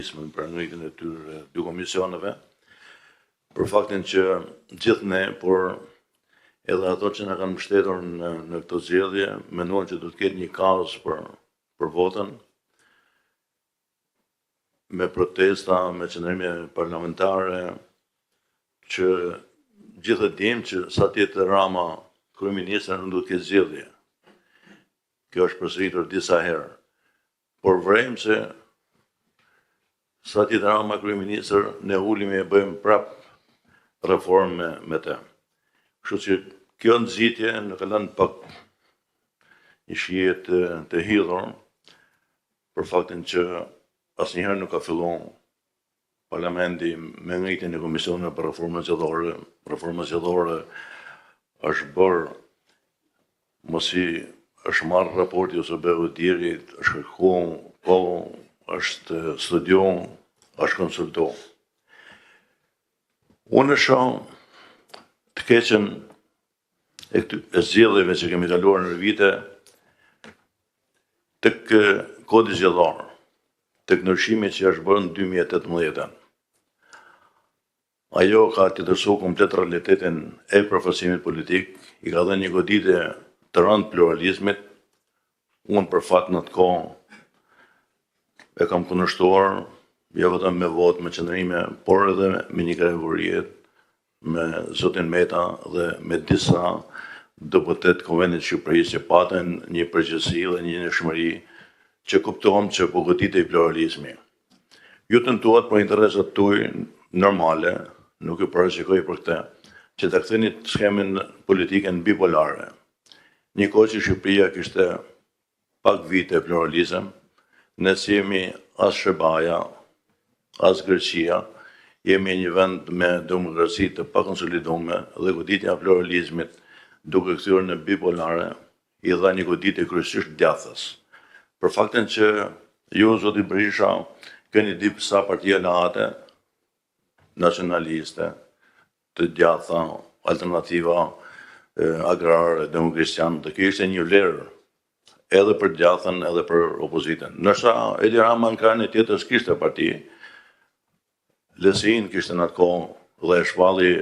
mekanizmin për ngritjen e tyre dy komisioneve, për faktin që gjithë ne, por edhe ato që na kanë mbështetur në këtë zgjedhje, mendojnë që do të ketë një kaos për votën, me protesta, me qëndrime parlamentare, që gjithë dim që sa tjetë Rama kryeministër nuk do të ketë zgjedhje. Kjo është përsëritur disa herë. Por vrem se sa tjetë Rama kryeministër, ne ulimi e bëjmë prap reformë me të. Kështu që kjo nxitje në ka lënë pak një shije të hidhur për faktin që asnjëherë nuk ka filluar parlamenti me ngritjen e komisioneve për reformën zgjedhore. Reforma zgjedhore është bërë mosi është marrë raporti ose bëu dirit, është kërkuar, po është studiuar, është konsultuar. Unë shoh të keqen e zgjedhjeve që kemi kaluar në vite tek kodi zgjedhor, tek ndryshimi që është bërë në 2018. Ajo ka të tërsu komplet realitetin e përfaqësimit politik, i ka dhënë një goditje të rëndë pluralizmit. Unë për fat në të kohë e kam kundërshtuar, jo vetëm me votë, me qëndrime, por edhe me një kryevorit, me zotin Meta dhe me disa deputet konventit Shqipërisë që patën një përgjegjësi dhe një njohshmëri që kuptohem që po goditej pluralizmi. Ju tentuat për interesat tuaj normale, nuk e parashikoj për këtë, që ta ktheni skemin politiken bipolare. Një kohë që Shqipëria kishte pak vite pluralizëm, ne si jemi as Shqipëria, as Greqia, jemi një vend me demokraci të pakonsoliduar dhe goditja e pluralizmit duke kthyer në bipolare i dha një goditje kryesisht djathtas. Për faktin që ju, zoti Berisha, keni disa partia lehate, nacionaliste, të djatha, alternativa agrare, demokristjane, të kjo ishte një vlerë edhe për djathën edhe për opozitën. Nërsa Edi Rama në krahun e tjetër s'kishte parti, LSI-n kishte në atë kohë dhe shpalli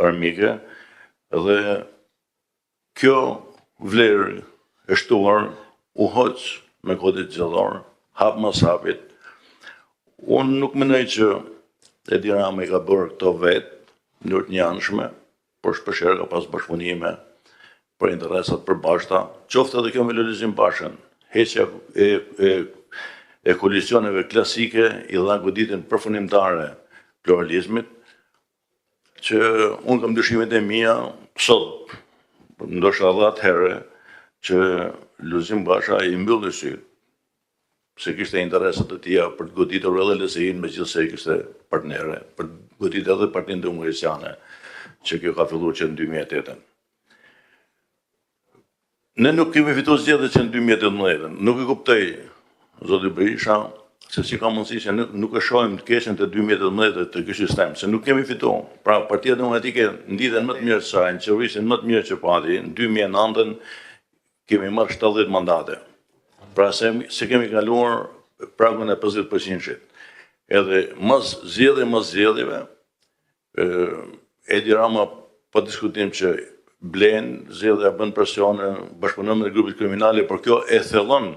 armike, dhe kjo vlerë e shtuar u hoq me kodit zgjedhor, hap mas hapit. Unë nuk mendoj që Edi Rama i ka bërë këto vetë, në mënyrë të njanshme, por shpeshherë ka pas bashkëpunime për interesat përbashkëta, qoftë edhe kjo me Lulzim Bashën. Heqja e koalicioneve klasike i dha goditjen përfundimtare pluralizmit, që unë kam dyshimet e mia sot, ndoshta edhe atëherë, që Lulzim Basha i mbylli syt, se kishte interesa të tija për të goditur edhe LSI-n, megjithëse kishte partnere, për të goditur edhe Partinë Demokratike, që kjo ka filluar që në 2008. Ne nuk kemi fituar zgjedhjet që në 2018. Nuk e kuptoj, zoti Berisha, se si ka mundësi që nuk e shohim të keqen të 2018 të ky sistem, se nuk kemi fituar. Pra, Partia Demokratike nditen më të mirë se ai, qeverisin më të mirë që pati, në 2009 kemi marrë 70 mandate. Pra, se kemi kaluar pragun e 50%. Edhe mas zgjedhjeve, Edi Rama po diskutim që blen, zgjedhja bën presione, bashkëpunon me grupet kriminale, por kjo e thellon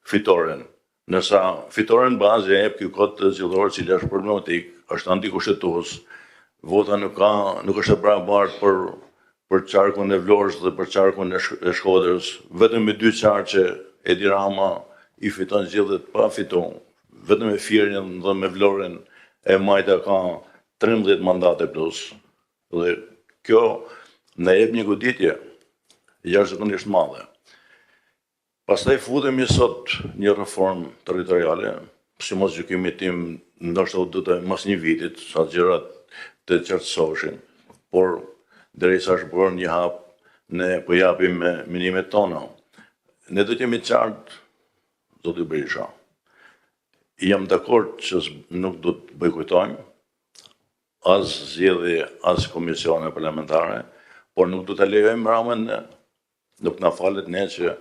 fitoren. Nësa fitoren bazë e jep ky kod zgjedhor, cili është problematik, është antikushtetues, vota nuk është e barabartë për qarkun e Vlorës dhe për qarkun e Shkodrës, vetëm me 2 qark që Edi Rama i fiton zgjedhjet pa fituar, vetëm me Firin dhe me Vlorën e Majta ka 13 mandate plus. Dhe kjo na jep një goditje jashtëzakonisht madhe. Pastaj futemi sot një reformë territoriale, sidomos gjykimi tim ndoshta u duhet mos një vitit, sa gjërat të qartësoheshin, por derisa është bërë një hap, ne po japim me minimet tona. Ne do të jemi qartë, zoti Berisha. Jam dakord që nuk do të bojkotojmë as zgjedhje, as komisione parlamentare, por nuk do të lejojmë Ramën, nuk na falet ne që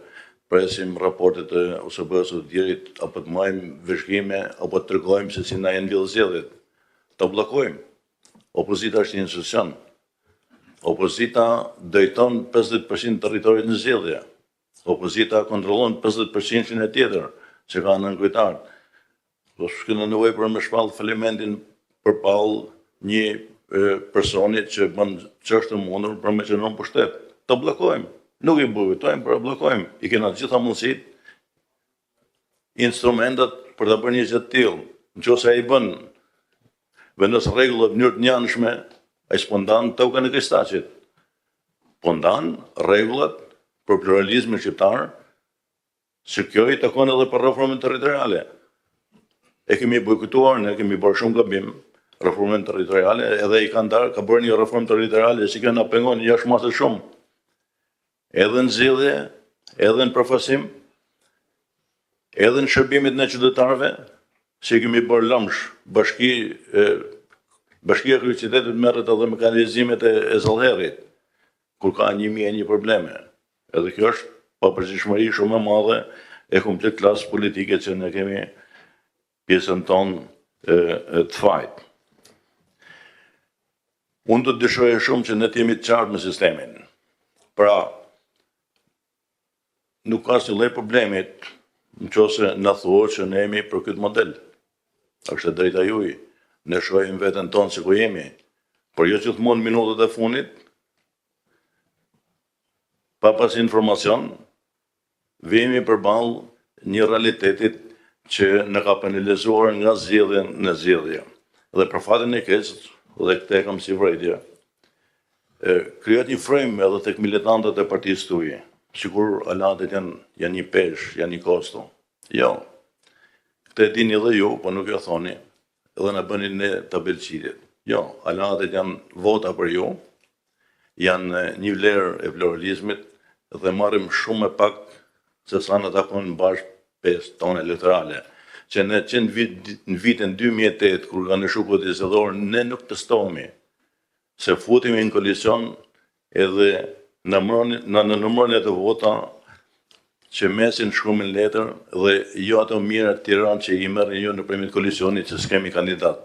presim raportet e OSB-s së djerit, apo të majmë veshkime, apo të tregojmë se si na janë lidhë zgjedhjet. Ta bllokojmë. Opozita është një institucion. Opozita drejton 50% territorit në zgjedhje. Opozita kontrollon 50% e tjetër që ka nën kryetar. Do s'kena nevojë për me shpall falimentin përballë një personi që bën ç'është të mundur për me qenë në pushtet. Ta bllokojmë. Nuk i bujtojmë, por e bllokojmë. I kena të gjitha mundësitë, instrumentat për ta bërë një gjë të tillë. Nëse ai bën vendos rregulla në mënyrë të njanshme, ai s'po ndan tokën e Kristaqit. Po ndan rregullat për pluralizmin shqiptar, që kjo i takon edhe për reformën territoriale. E kemi bojkotuar, ne kemi bërë shumë gabim reformën territoriale, edhe i ka bërë një reformë territoriale që kjo na pengon jashtëmasë shumë. Edhe në zgjedhje, edhe në përfasim, edhe në shërbimet në qytetarëve, që kemi bërë lëmsh, Bashkia e Kryeqytetit merret edhe me kanalizimet e Zallherrit, kur ka 1001 probleme. Edhe kjo është papërgjegjësi shumë e madhe e komplet klasës politike që ne kemi pjesën tonë të fajt. Unë do të dëshiroja shumë që ne të jemi të qartë me sistemin. Pra, nuk ka asnjë lloj problemit nëse na thuhet që ne jemi për këtë model. Është e drejta juaj. Ne shohim veten tonë se ku jemi, por jo gjithmonë minutët e fundit, pa pas informacion, vemi përballë një realitetit që në ka penalizuar nga zgjedhje në zgjedhje. Dhe për fatin e keq, dhe këtë kam si vërejtje, krijohet një frym edhe tek militantët e partisë tuaj, sikur alatet janë një pesh, janë një kosto. Jo. Këtë e dini edhe ju, po nuk jo thoni, edhe na bëni ne tabelqitjet. Jo, alatet janë vota për ju, janë një vlerë e pluralizmit dhe marrim shumë më pak se sa na takon bashkë 5 tonë elektorale. Që ne në vitin 2008, kur ka nisur kodit zgjedhor, ne nuk testohemi, se futemi në koalicion edhe në numëron e të vota që mesin shkrumin letër dhe jo ato mira të Tiranë që i merrin ju nëpërmjet koalicionit që s'kemi kandidat.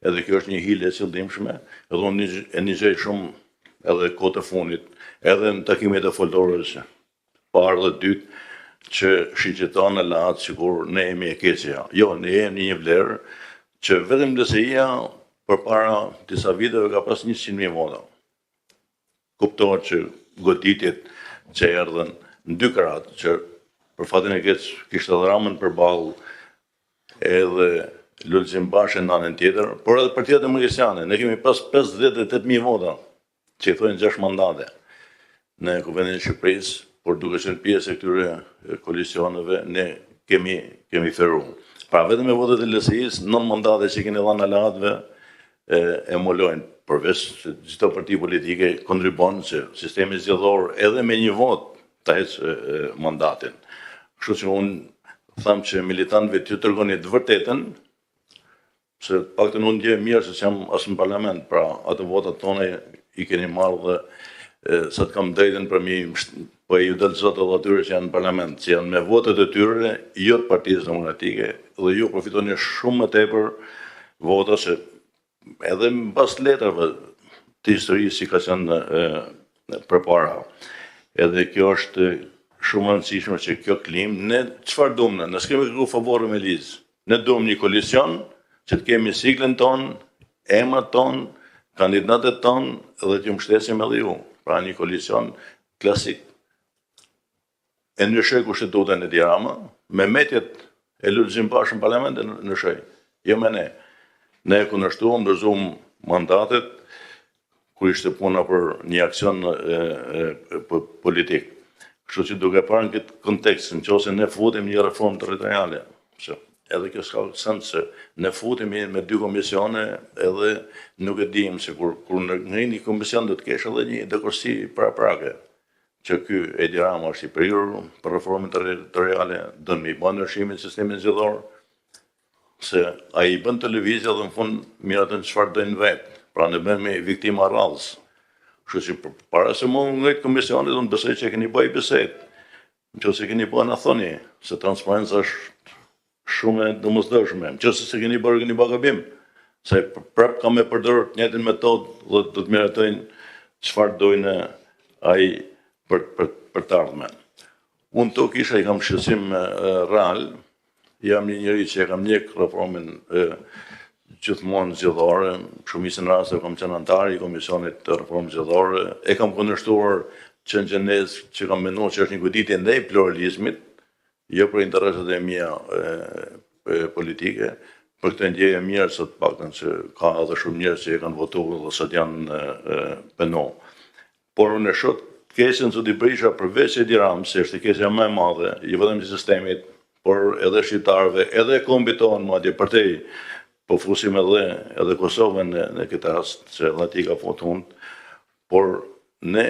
Edhe kjo është një hile e qëllimshme, edhe unë e nigjej shumë edhe kohë të fundit, edhe në takimet e foltorës parë dhe dytë, që shqyrton në latë sikur ne jemi e keqja. Jo, ne jemi një vlerë që vetëm LSI-ja përpara disa viteve ka pas 100.000 vota. Kuptohet që goditjet që erdhen në 2 kratë, që për fatin e keq kishte edhe Ramën përballë edhe Lulzim Bashën në anën tjetër, por edhe Partia Demokraciane, ne kemi pas 58.000 vota, që i thojnë 6 mandate në Kuvendin e Shqipërisë, por duke qenë pjesë e këtyre koalicioneve, ne kemi feru. Pra vetëm me votet e LSI-s, 9 mandate që keni dhënë alatëve e molojnë, përveç se çdo parti politike kontribon që sistemi zgjedhor edhe me një vot ta heqë mandatin. Kështu që unë tham që militantëve t'ju tregoni të vërtetën, se paktën unë ndjej mirë se jam as në parlament, pra ato votat tona i keni marrë dhe sa të kam drejtën për mi, po ju del zot edhe atyre që janë në parlament, që janë me votet e tyre, jo të Partisë Demokratike, dhe ju profitoni shumë më tepër vota se edhe mbas letrave të historisë si ka qenë përpara. Edhe kjo është shumë e rëndësishme që kjo klimë, ne çfarë duam ne s'kemi kërkuar favore me Liz. Ne duam një koalicion që të kemi siglën tonë, emrat tonë, kandidatët tonë dhe t'ju mbështesim edhe ju. Pra një koalicion klasik. E ndryshoj kushtetutën e Tiranës, me metjet e Lulzim Bashën në parlament e ndryshoj. Jo me ne. Ne kundërshtuam, ndërzuam mandatet, kur ishte puna për një aksion politik. Kështu që duke parë në këtë kontekst, nëse ne futem një reformë territoriale, edhe kjo s'ka sens se ne futemi me 2 komisione edhe nuk e dim se kur në një komision do të kesh edhe një dekorsi paraprake, që ky Edi Rama është i prirur për reformën territoriale, do të bëjë ndryshimin e sistemit zgjedhor, se ai bën televizë dhe në fund miratën çfarë dojnë vetë, pra ne bëhemi viktima rrallës. Kështu që para se më ngrit komisionit, unë besoj që keni bëj bisedë. Nëse keni bërë na thoni se transparenca është shumë e domosdoshme. Nëse se keni bërë gabim. Se prap kam me përdorur të njëjtën metodë dhe do të miratojnë çfarë dojnë ai për të ardhmen. Unë to kisha i kam shqetësim real, jam një njeri që e kam ndjek reformën gjithmonë zgjedhore, shumicën raste kam qenë antar i komisionit të reformës zgjedhore, e kam kundërshtuar që në gjenezë që kam menduar që është një goditje ndaj pluralizmit, jo për interesat e mia politike. Për këtë ndjeje mirë se të paktën që ka edhe shumë njerëz që e kanë votuar dhe sot janë peno. Por unë shoh keqen Zoti Berisha përveç Edi Ramës, se është keqja më e madhe, jo vetëm i sistemit, por edhe shqiptarëve, edhe e kombit tonë, madje përtej, po fusim edhe Kosovën në këtë rast, që edhe ati ka fund, por ne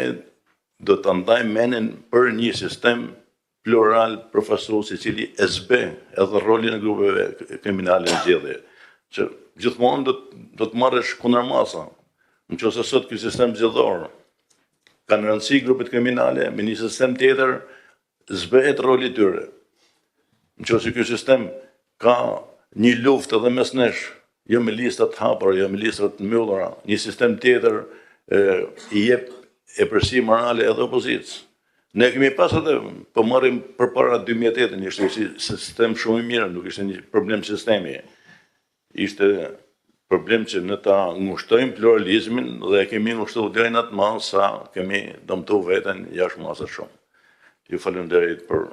do të ndajmë menen për një sistem plural përfaqësues i cili e zbe edhe rolin e grupeve kriminale në zgjedhje, që gjithmonë do të marrësh kundër masa. Nëse sot ky sistem zgjedhor kanë rëndësi grupet kriminale, me një sistem tjetër zbehet roli i tyre. Nëse ky sistem ka një luftë edhe mes nesh, jo me lista të hapura, jo me lista të mbyllura, një sistem tjetër i jep e përsi morale edhe opozicës. Ne kemi pas atë, po marrim përpara 2008, ishte një sistem shumë i mirë, nuk ishte një problem sistemi. Ishte problem që ne ta ngushtojmë pluralizmin dhe kemi ngushtuar deri në atë masë sa kemi dëmtuar veten jashtë masës shumë. Ju falenderoj për